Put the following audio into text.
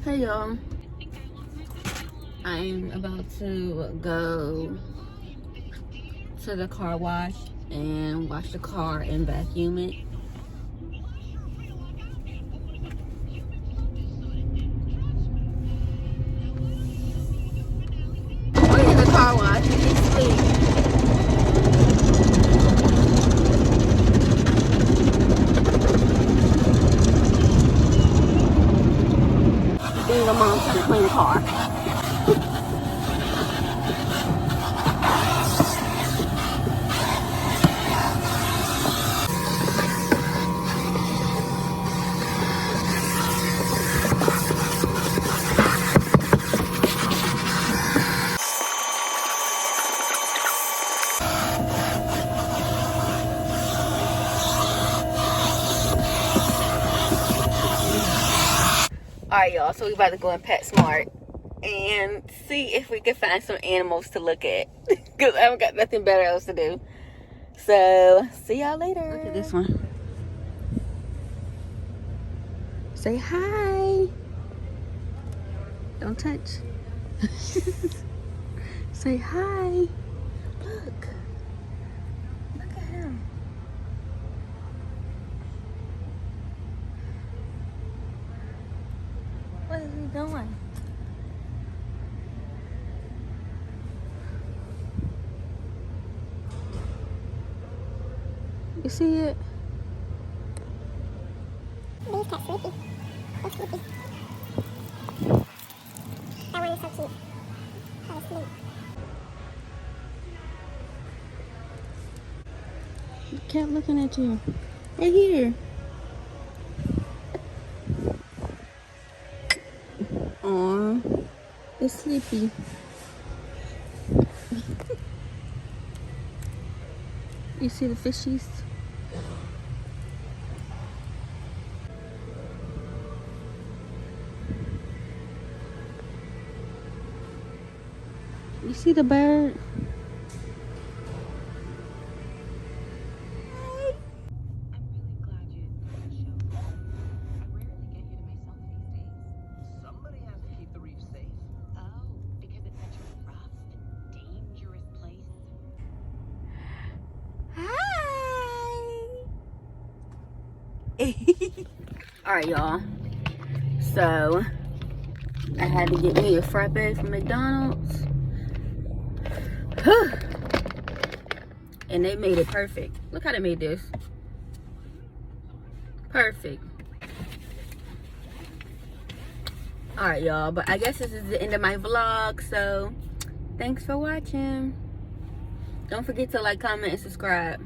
Hey y'all, I'm about to go to the car wash and wash the car and vacuum it. We're in the car wash and he's asleep. Being a mom trying to clean the car. Alright y'all, so we about to go in PetSmart and see if we can find some animals to look at. Because I haven't got nothing better else to do. So, see y'all later. Look at this one. Say hi. Don't touch. Say hi. Look. Look at him. What is he doing? You see it? He's kind of sleepy. So sleepy. That one is so cute. How to sleep. The cat looking at you. Right here. Aw. It's sleepy. You see the fishies? You see the bird? Alright y'all, so I had to get me a frappe from McDonald's. And they made it perfect. Look how they made this. Perfect. Alright y'all, but I guess this is the end of my vlog, so thanks for watching. Don't forget to like, comment, and subscribe.